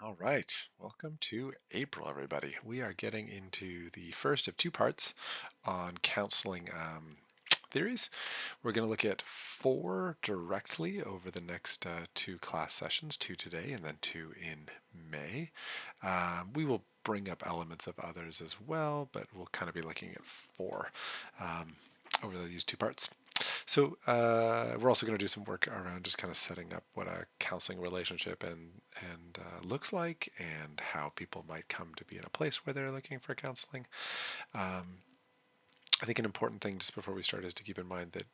All right, welcome to April, everybody. We are getting into the first of two parts on counseling theories. We're going to look at four directly over the next two class sessions, two today and then two in May. We will bring up elements of others as well, but we'll kind of be looking at four um, over these two parts. So we're also going to do some work around just kind of setting up what a counseling relationship and looks like, and how people might come to be in a place where they're looking for counseling. Um, I think an important thing just before we start is to keep in mind that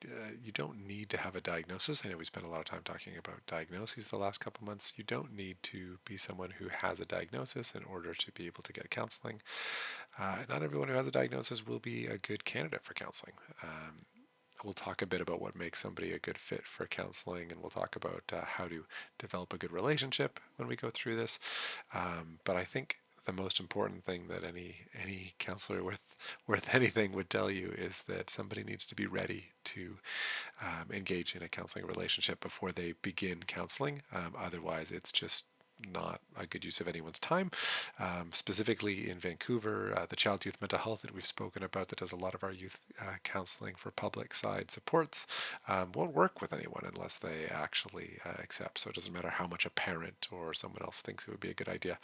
you don't need to have a diagnosis. I know we spent a lot of time talking about diagnoses the last couple months. You don't need to be someone who has a diagnosis in order to be able to get counseling. Not everyone who has a diagnosis will be a good candidate for counseling. We'll talk a bit about what makes somebody a good fit for counseling, and we'll talk about how to develop a good relationship when we go through this. But I think the most important thing that any counselor worth anything would tell you is that somebody needs to be ready to engage in a counseling relationship before they begin counseling. Otherwise, it's just not a good use of anyone's time. Specifically in Vancouver, the Child Youth Mental Health that we've spoken about, that does a lot of our youth counseling for public side supports, won't work with anyone unless they actually accept. So it doesn't matter how much a parent or someone else thinks it would be a good idea.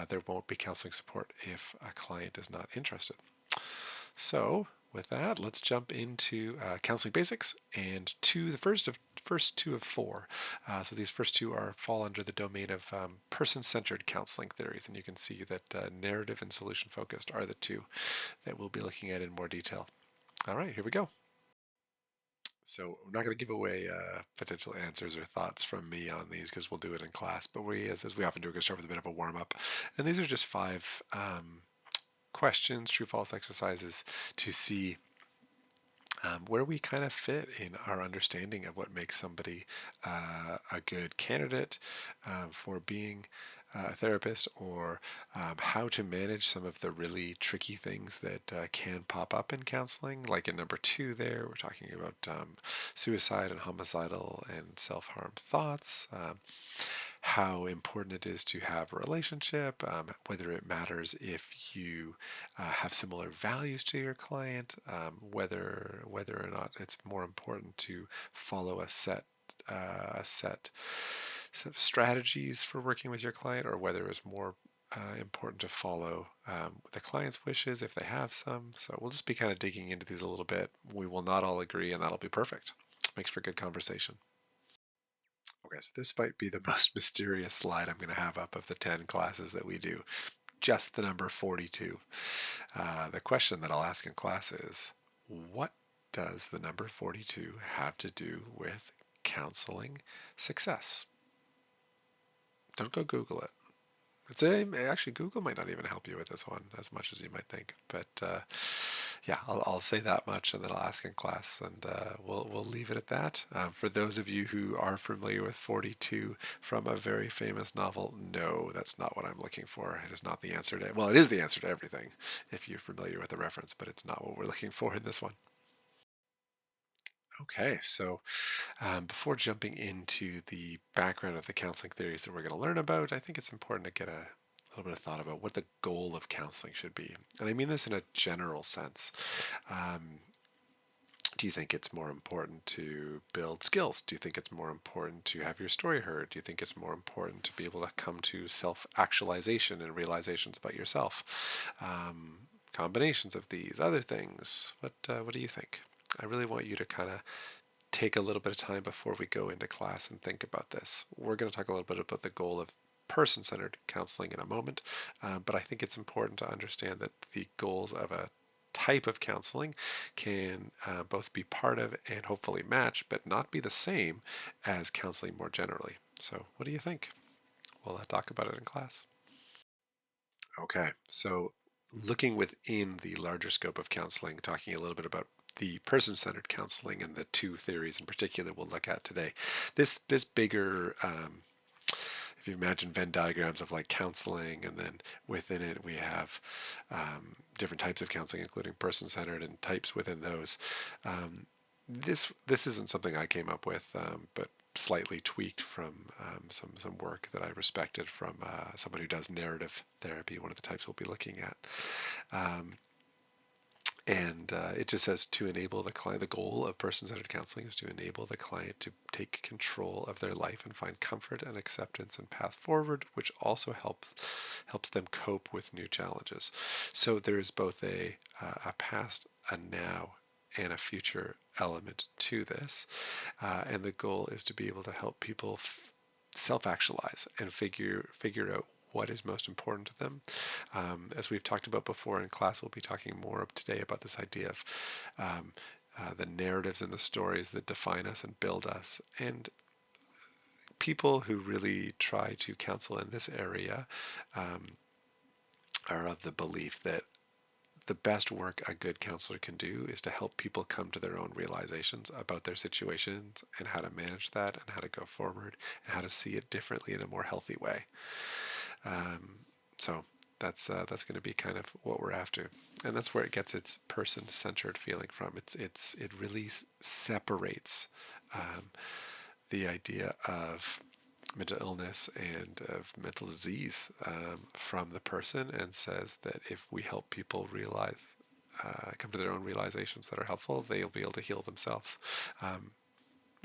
There won't be counseling support if a client is not interested. So with that, let's jump into counseling basics and the first two of four. So these first two fall under the domain of person-centered counseling theories, and you can see that narrative and solution-focused are the two that we'll be looking at in more detail. All right, here we go. So I'm not going to give away potential answers or thoughts from me on these because we'll do it in class. But as we often do, we're going to start with a bit of a warm up, and these are just five questions, true-false exercises to see where we kind of fit in our understanding of what makes somebody a good candidate for being a therapist, or how to manage some of the really tricky things that can pop up in counseling. Like in number two there, we're talking about suicide and homicidal and self-harm thoughts. How important it is to have a relationship, whether it matters if you have similar values to your client, whether or not it's more important to follow a set of strategies for working with your client, or whether it's more important to follow the client's wishes if they have some. So we'll just be kind of digging into these a little bit. We will not all agree, and that'll be perfect. Makes for good conversation. Okay, so this might be the most mysterious slide I'm going to have up of the 10 classes that we do. Just the number 42. The question that I'll ask in class is, what does the number 42 have to do with counseling success? Don't go Google it. Actually, Google might not even help you with this one as much as you might think. But yeah, I'll say that much, and then I'll ask in class, and we'll leave it at that. For those of you who are familiar with 42 from a very famous novel, no, that's not what I'm looking for. It is not the answer to, well, it is the answer to everything if you're familiar with the reference, but it's not what we're looking for in this one. Okay, so before jumping into the background of the counseling theories that we're going to learn about, I think it's important to get a little bit of thought about what the goal of counseling should be. And I mean this in a general sense. Um, do you think it's more important to build skills? Do you think it's more important to have your story heard? Do you think it's more important to be able to come to self-actualization and realizations about yourself? Combinations of these, other things. What do you think? I really want you to kind of take a little bit of time before we go into class and think about this. We're going to talk a little bit about the goal of person-centered counseling in a moment, but I think it's important to understand that the goals of a type of counseling can both be part of and hopefully match, but not be the same as counseling more generally. So what do you think? We'll talk about it in class. Okay, so looking within the larger scope of counseling, talking a little bit about the person-centered counseling and the two theories in particular we'll look at today. This bigger, if you imagine Venn diagrams of like counseling, and then within it we have different types of counseling, including person-centered and types within those. This isn't something I came up with, but slightly tweaked from some work that I respected from someone who does narrative therapy, one of the types we'll be looking at. Um, and it just says to enable the client, the goal of person-centered counseling is to enable the client to take control of their life and find comfort and acceptance and path forward, which also helps them cope with new challenges. So there is both a past, a now, and a future element to this. And the goal is to be able to help people self-actualize and figure out what is most important to them. As we've talked about before in class, we'll be talking more today about this idea of um, the narratives and the stories that define us and build us. And people who really try to counsel in this area um, are of the belief that the best work a good counselor can do is to help people come to their own realizations about their situations and how to manage that and how to go forward and how to see it differently in a more healthy way. So that's going to be kind of what we're after, and that's where it gets its person-centered feeling from. It really separates um, the idea of mental illness and of mental disease from the person, and says that if we help people realize, come to their own realizations that are helpful, they'll be able to heal themselves, um,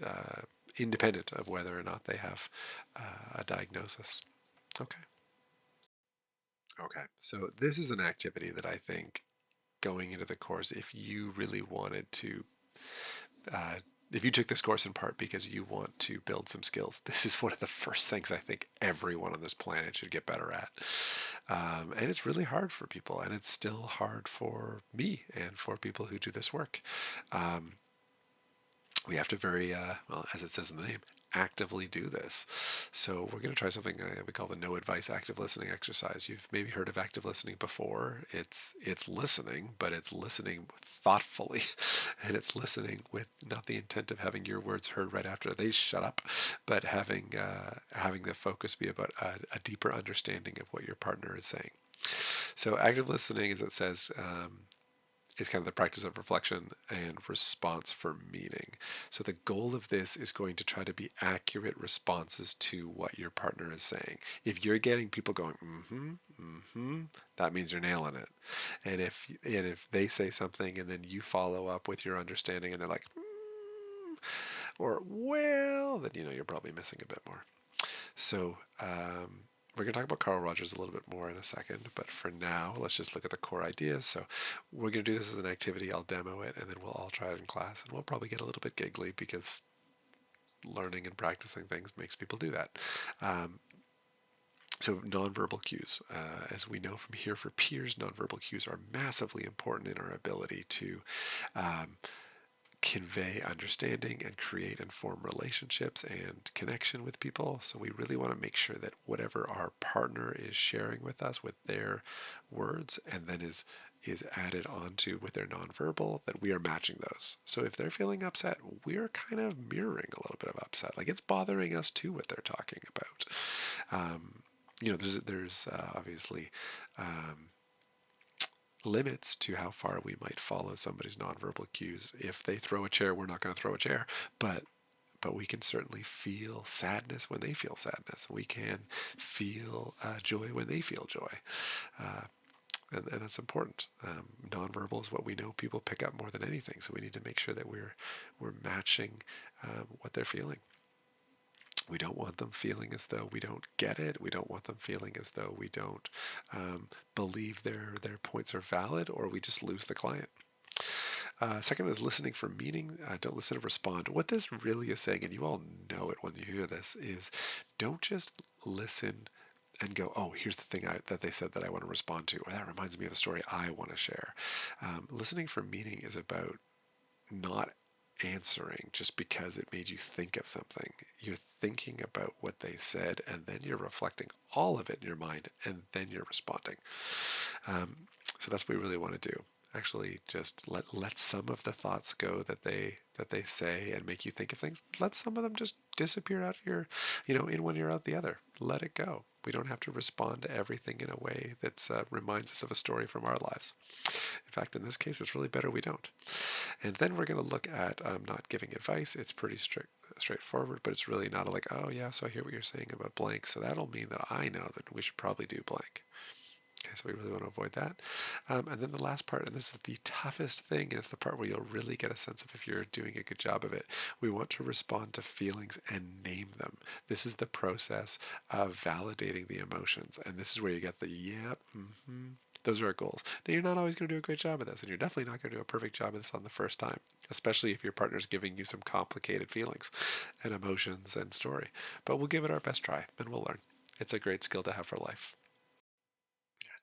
uh, independent of whether or not they have a diagnosis. Okay. Okay. So this is an activity that I think going into the course, if you really wanted to uh, if you took this course in part because you want to build some skills, this is one of the first things I think everyone on this planet should get better at. And it's really hard for people, and it's still hard for me and for people who do this work. Um, we have to very, well, as it says in the name, actively do this. So we're going to try something we call the no advice active listening exercise. You've maybe heard of active listening before. It's listening, but it's listening thoughtfully, and it's listening with not the intent of having your words heard right after they shut up, but having the focus be about a deeper understanding of what your partner is saying. So active listening, as it says, is kind of the practice of reflection and response for meaning. So the goal of this is going to try to be accurate responses to what your partner is saying. If you're getting people going, mm-hmm, mm-hmm, that means you're nailing it. And if they say something and then you follow up with your understanding and they're like, or well, then you know you're probably missing a bit more. So we're going to talk about Carl Rogers a little bit more in a second, but for now, let's just look at the core ideas. So we're going to do this as an activity. I'll demo it, and then we'll all try it in class, and we'll probably get a little bit giggly because learning and practicing things makes people do that. So nonverbal cues, as we know from Here for Peers, nonverbal cues are massively important in our ability to um, convey understanding and create and form relationships and connection with people. So we really want to make sure that whatever our partner is sharing with us with their words and then is added onto with their nonverbal, that we are matching those. So if they're feeling upset, we're kind of mirroring a little bit of upset. Like it's bothering us too what they're talking about. There's obviously limits to how far we might follow somebody's nonverbal cues. If they throw a chair, we're not going to throw a chair, but we can certainly feel sadness when they feel sadness. We can feel joy when they feel joy, and that's important. Nonverbal is what we know people pick up more than anything, so we need to make sure that we're matching what they're feeling. We don't want them feeling as though we don't get it. We don't want them feeling as though we don't believe their points are valid, or we just lose the client. Second is listening for meaning. Don't listen to respond. What this really is saying, and you all know it when you hear this, is don't just listen and go, oh, here's the thing that they said that I want to respond to, or that reminds me of a story I want to share. Listening for meaning is about not answering just because it made you think of something. You're thinking about what they said, and then you're reflecting all of it in your mind, and then you're responding. So that's what we really want to do. Actually, just let some of the thoughts go that they say and make you think of things. Let some of them just disappear out of your, in one ear out the other. Let it go. We don't have to respond to everything in a way that reminds us of a story from our lives. In fact, in this case, it's really better we don't. And then we're going to look at not giving advice. It's pretty straightforward, but it's really not like, oh yeah, so I hear what you're saying about blank, so that'll mean that I know that we should probably do blank. Okay, so we really want to avoid that. And then the last part, and this is the toughest thing, and it's the part where you'll really get a sense of if you're doing a good job of it. We want to respond to feelings and name them. This is the process of validating the emotions, and this is where you get the yep, mm-hmm. Those are our goals. Now, you're not always going to do a great job of this, and you're definitely not going to do a perfect job of this on the first time, especially if your partner's giving you some complicated feelings and emotions and story. But we'll give it our best try, and we'll learn. It's a great skill to have for life.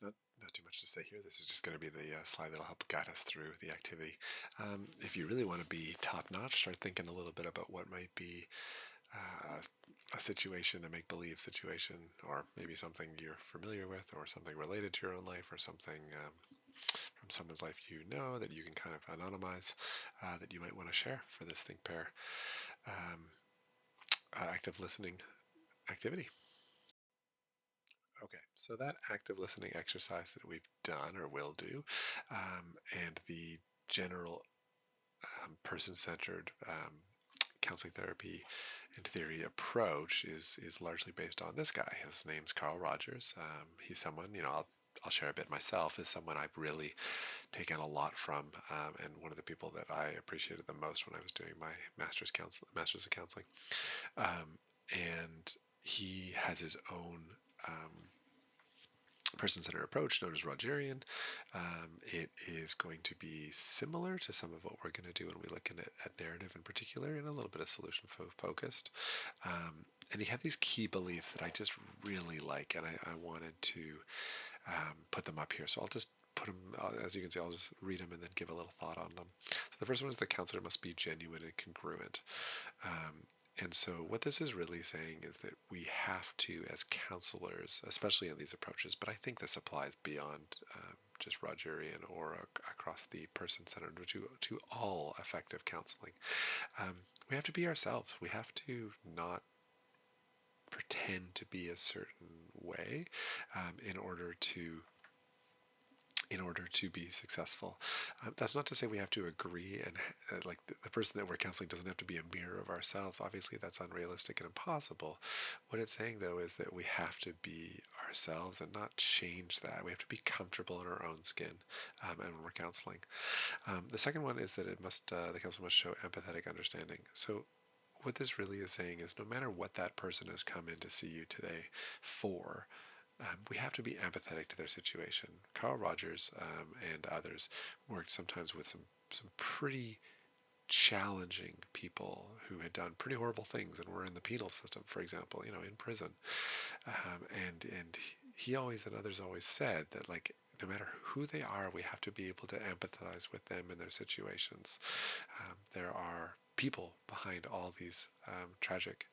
Not too much to say here. This is just going to be the slide that'll help guide us through the activity. If you really want to be top notch, start thinking a little bit about what might be a situation, a make-believe situation, or maybe something you're familiar with, or something related to your own life, or something from someone's life you know that you can kind of anonymize that you might want to share for this think pair um, active listening activity. Okay, so that active listening exercise that we've done or will do, and the general person-centered counseling therapy and theory approach is largely based on this guy. His name's Carl Rogers. He's someone, I'll share a bit myself, is someone I've really taken a lot from, and one of the people that I appreciated the most when I was doing my master's of counseling. And he has his own person-centered approach known as Rogerian. It is going to be similar to some of what we're going to do when we look at narrative in particular, and a little bit of solution focused. And he had these key beliefs that I just really like, and I wanted to put them up here. So I'll just put them, as you can see, I'll just read them and then give a little thought on them. So the first one is the counselor must be genuine and congruent. And so what this is really saying is that we have to, as counselors, especially in these approaches, but I think this applies beyond just Rogerian or across the person-centered to all effective counseling. We have to be ourselves. We have to not pretend to be a certain way in order to be successful. That's not to say we have to agree and like the person that we're counseling doesn't have to be a mirror of ourselves. Obviously, that's unrealistic and impossible. What it's saying, though, is that we have to be ourselves and not change that. We have to be comfortable in our own skin and when we're counseling. The second one is that the counselor must show empathetic understanding. So what this really is saying is no matter what that person has come in to see you today for, we have to be empathetic to their situation. Carl Rogers and others worked sometimes with some pretty challenging people who had done pretty horrible things and were in the penal system, for example, in prison. And he always and others always said that like no matter who they are, we have to be able to empathize with them and their situations. There are people behind all these tragic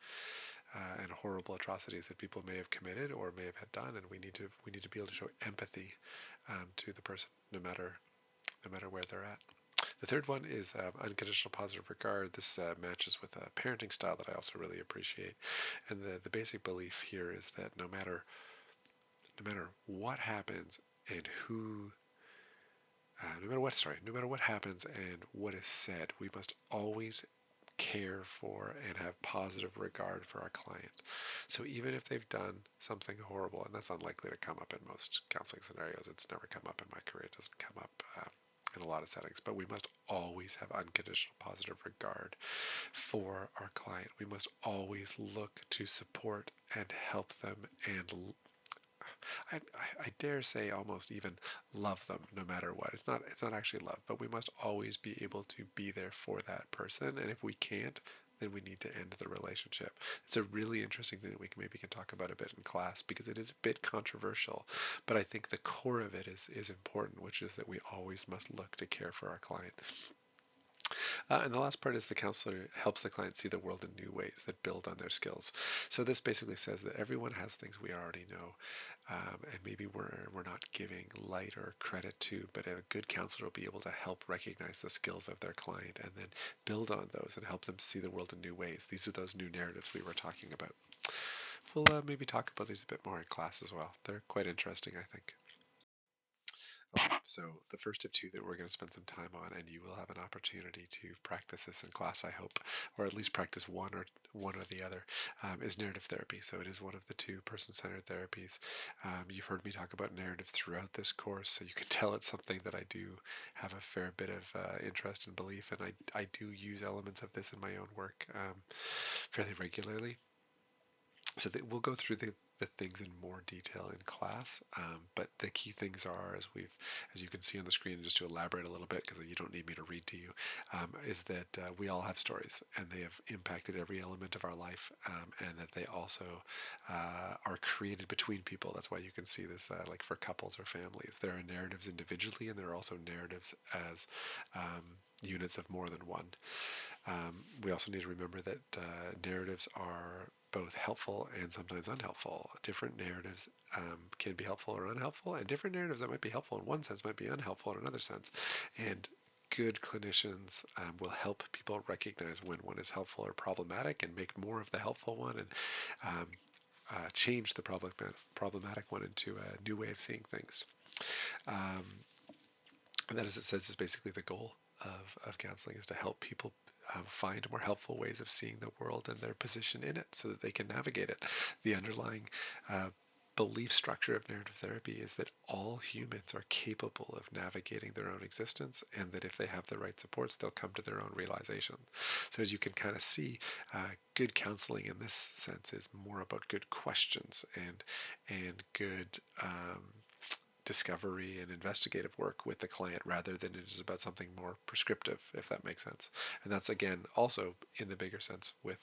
and horrible atrocities that people may have committed or may have had done, and we need to be able to show empathy to the person, no matter where they're at. The third one is unconditional positive regard. This matches with a parenting style that I also really appreciate, and the basic belief here is that no matter what happens and who. No matter what happens and what is said, we must always care for and have positive regard for our client. So even if they've done something horrible, and that's unlikely to come up in most counseling scenarios, it's never come up in my career, it doesn't come up in a lot of settings, but we must always have unconditional positive regard for our client. We must always look to support and help them and I dare say almost even love them no matter what. It's not actually love, but we must always be able to be there for that person. And if we can't, then we need to end the relationship. It's a really interesting thing that we maybe can talk about a bit in class because it is a bit controversial, but I think the core of it is important, which is that we always must look to care for our client. And the last part is the counselor helps the client see the world in new ways that build on their skills. So this basically says that everyone has things we already know, and maybe we're not giving light or credit to, but a good counselor will be able to help recognize the skills of their client and then build on those and help them see the world in new ways. These are those new narratives we were talking about. we'll maybe talk about these a bit more in class as well. They're quite interesting, I think. Okay, so the first of two that we're going to spend some time on, and you will have an opportunity to practice this in class, I hope, or at least practice one or the other, is narrative therapy. So it is one of the two person-centered therapies. You've heard me talk about narrative throughout this course, so you can tell it's something that I do have a fair bit of interest and belief, and I do use elements of this in my own work fairly regularly. So that we'll go through the things in more detail in class, but the key things are, as you can see on the screen, just to elaborate a little bit, because you don't need me to read to you, is that we all have stories, and they have impacted every element of our life, and that they also are created between people. That's why you can see this, like for couples or families. There are narratives individually, and there are also narratives as units of more than one. We also need to remember that narratives are both helpful and sometimes unhelpful. Different narratives can be helpful or unhelpful, and different narratives that might be helpful in one sense might be unhelpful in another sense. And good clinicians will help people recognize when one is helpful or problematic and make more of the helpful one, and um, change the problematic one into a new way of seeing things. Um, and that, as it says, is basically the goal of counseling, is to help people find more helpful ways of seeing the world and their position in it so that they can navigate it. The underlying belief structure of narrative therapy is that all humans are capable of navigating their own existence, and that if they have the right supports, they'll come to their own realization. So as you can kind of see, good counseling in this sense is more about good questions and good discovery and investigative work with the client, rather than it is about something more prescriptive, if that makes sense. And that's, again, also in the bigger sense with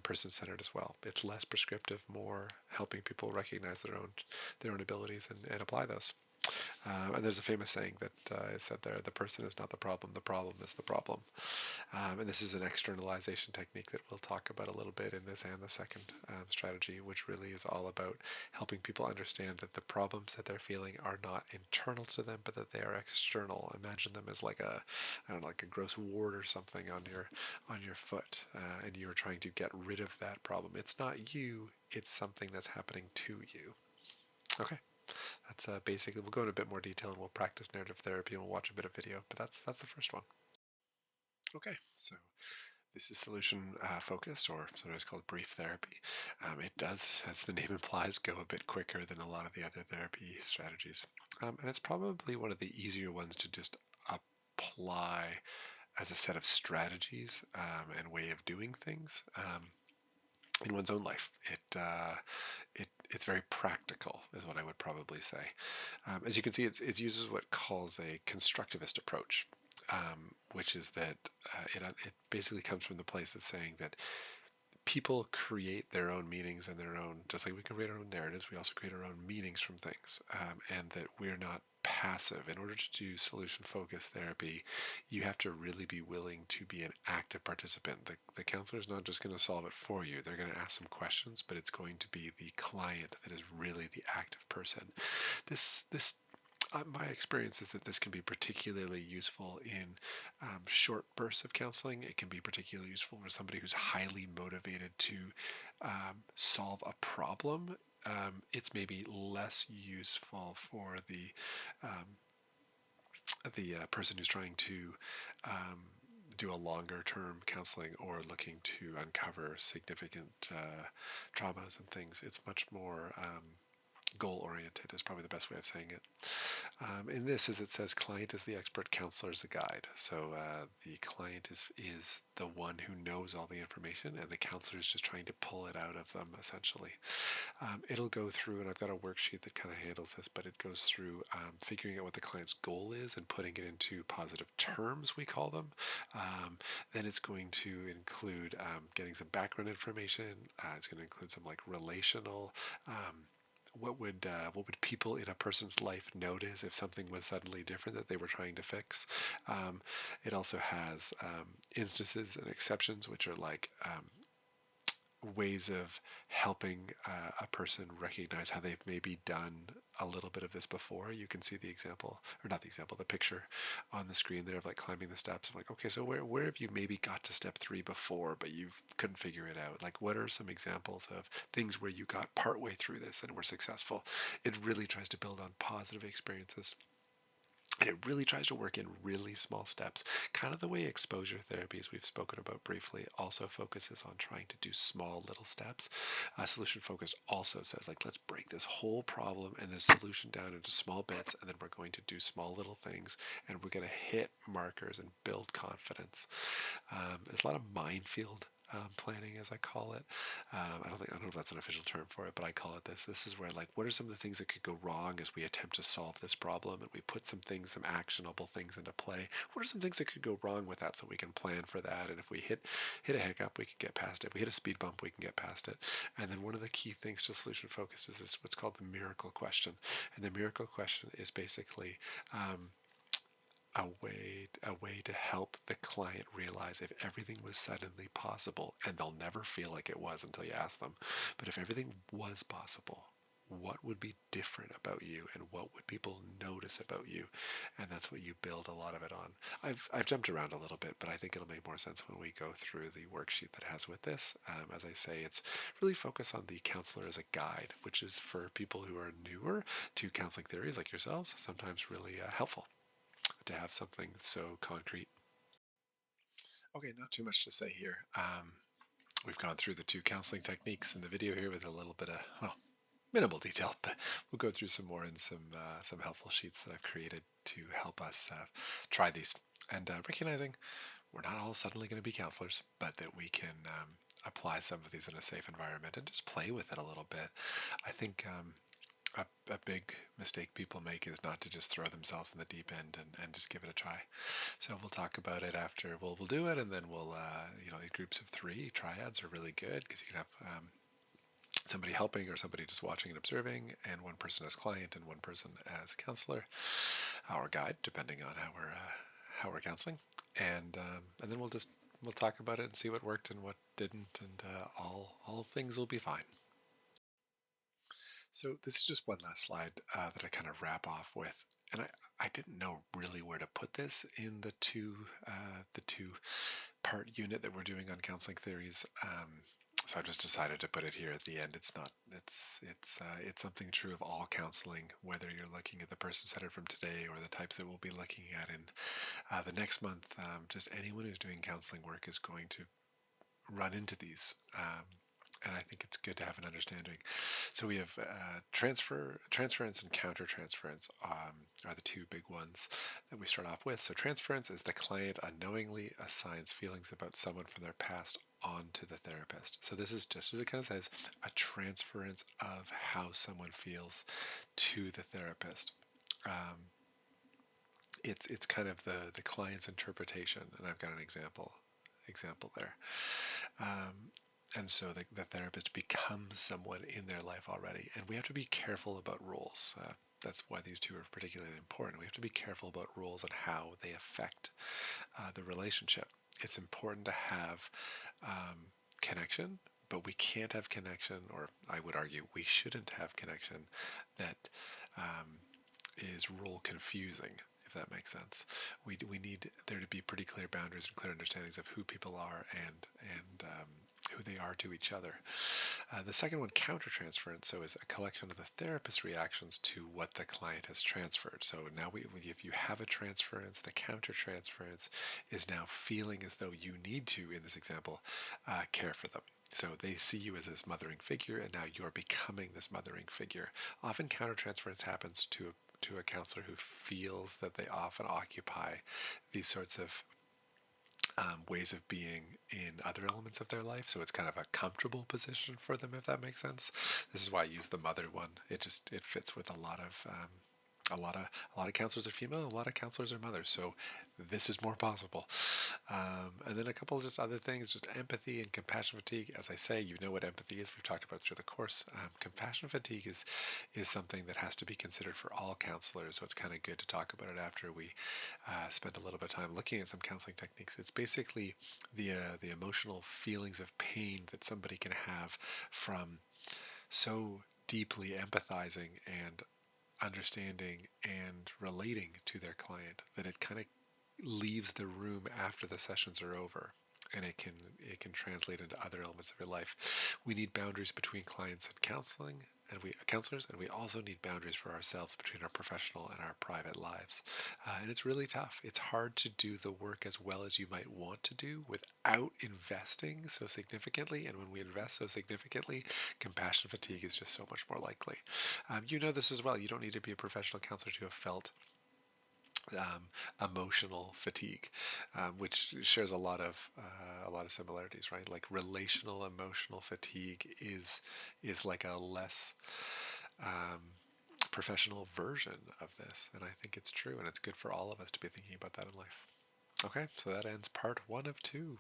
person-centered as well. It's less prescriptive, more helping people recognize their own abilities and apply those. And there's a famous saying that is said there: the person is not the problem is the problem. And this is an externalization technique that we'll talk about a little bit in this and the second strategy, which really is all about helping people understand that the problems that they're feeling are not internal to them, but that they are external. Imagine them as like I don't know, like a gross wart or something on your foot, and you're trying to get rid of that problem. It's not you; it's something that's happening to you. Okay. That's basically, we'll go into a bit more detail and we'll practice narrative therapy and we'll watch a bit of video, but that's the first one. Okay, so this is solution focused, or sometimes called brief therapy. It does, as the name implies, go a bit quicker than a lot of the other therapy strategies. And it's probably one of the easier ones to just apply as a set of strategies and way of doing things in one's own life. It's very practical, is what I would probably say. As you can see, it uses what calls a constructivist approach, which is that it basically comes from the place of saying that people create their own meanings and their own, just like we can create our own narratives, we also create our own meanings from things, and that we're not passive. In order to do solution focused therapy, you have to really be willing to be an active participant. The counselor is not just going to solve it for you. They're going to ask some questions, but it's going to be the client that is really the active person. This my experience is that this can be particularly useful in short bursts of counseling. It can be particularly useful for somebody who's highly motivated to solve a problem. It's maybe less useful for the person who's trying to do a longer term counseling or looking to uncover significant traumas and things. It's much more goal oriented, is probably the best way of saying it. In this, as it says, client is the expert, counselor is the guide. So the client is the one who knows all the information, and the counselor is just trying to pull it out of them, essentially. It'll go through, and I've got a worksheet that kind of handles this, but it goes through figuring out what the client's goal is and putting it into positive terms, we call them. Then it's going to include getting some background information. It's going to include some like relational what would people in a person's life notice if something was suddenly different that they were trying to fix. It also has instances and exceptions, which are like ways of helping a person recognize how they've maybe done a little bit of this before. You can see the example, or not the example, the picture on the screen there of like climbing the steps. Of like, okay, so where have you maybe got to step 3 before, but you couldn't figure it out? Like, what are some examples of things where you got partway through this and were successful? It really tries to build on positive experiences. And it really tries to work in really small steps, kind of the way exposure therapy, as we've spoken about briefly, also focuses on trying to do small little steps. Solution focused also says, like, let's break this whole problem and the solution down into small bits, and then we're going to do small little things, and we're going to hit markers and build confidence. There's a lot of minefield planning, as I call it. I don't know if that's an official term for it, but I call it this. This is where, like, what are some of the things that could go wrong as we attempt to solve this problem, and we put some things, some actionable things into play. What are some things that could go wrong with that, so we can plan for that? And if we hit a hiccup, we can get past it. If we hit a speed bump, we can get past it. And then one of the key things to solution focus is what's called the miracle question. And the miracle question is basically a way to help the client realize if everything was suddenly possible, and they'll never feel like it was until you ask them, but if everything was possible, what would be different about you, and what would people notice about you? And that's what you build a lot of it on. I've jumped around a little bit, but I think it'll make more sense when we go through the worksheet that has with this. As I say, it's really focused on the counselor as a guide, which is for people who are newer to counseling theories like yourselves, sometimes really helpful to have something so concrete. Okay, not too much to say here. We've gone through the 2 counseling techniques in the video here with a little bit of, well, minimal detail, but we'll go through some more in some helpful sheets that I've created to help us try these. And recognizing we're not all suddenly going to be counselors, but that we can apply some of these in a safe environment and just play with it a little bit. I think a big mistake people make is not to just throw themselves in the deep end and just give it a try. So we'll talk about it after. We'll do it, and then we'll the groups of 3 triads are really good because you can have somebody helping or somebody just watching and observing, and one person as client and one person as counselor or guide, depending on how we're counseling. And then we'll talk about it and see what worked and what didn't, and all things will be fine. So this is just one last slide that I kind of wrap off with, and I didn't know really where to put this in the two part unit that we're doing on counseling theories. So I just decided to put it here at the end. It's something true of all counseling, whether you're looking at the person-centered from today or the types that we'll be looking at in the next month. Just anyone who's doing counseling work is going to run into these. And I think it's good to have an understanding. So we have transference and countertransference are the 2 big ones that we start off with. So transference is the client unknowingly assigns feelings about someone from their past onto the therapist. So this is, just as it kind of says, a transference of how someone feels to the therapist. It's kind of the client's interpretation, and I've got an example there. Um, and so the therapist becomes someone in their life already. And we have to be careful about rules. That's why these 2 are particularly important. We have to be careful about rules and how they affect the relationship. It's important to have connection, but we can't have connection, or I would argue we shouldn't have connection that is rule confusing, if that makes sense. We need there to be pretty clear boundaries and clear understandings of who people are and who they are to each other. The second one, countertransference, so is a collection of the therapist's reactions to what the client has transferred. So now if you have a transference, the countertransference is now feeling as though you need to, in this example, care for them. So they see you as this mothering figure, and now you're becoming this mothering figure. Often countertransference happens to a counselor who feels that they often occupy these sorts of ways of being in other elements of their life. So it's kind of a comfortable position for them, if that makes sense. This is why I use the mother one. It fits with a lot of A lot of counselors are female, a lot of counselors are mothers, so this is more possible. And then a couple of just other things, just empathy and compassion fatigue. As I say, you know what empathy is. We've talked about it through the course. Compassion fatigue is something that has to be considered for all counselors. So it's kind of good to talk about it after we spend a little bit of time looking at some counseling techniques. It's basically the emotional feelings of pain that somebody can have from so deeply empathizing and understanding and relating to their client that it kind of leaves the room after the sessions are over, and it can translate into other elements of your life. We need boundaries between clients and counselors, and we also need boundaries for ourselves between our professional and our private lives. And it's really tough. It's hard to do the work as well as you might want to do without investing so significantly. And when we invest so significantly, compassion fatigue is just so much more likely. You know this as well. You don't need to be a professional counselor to have felt emotional fatigue, which shares a lot of similarities, right? Like relational emotional fatigue is like a less um, professional version of this, and I think it's true, and it's good for all of us to be thinking about that in life. Okay, so that ends part 1 of 2.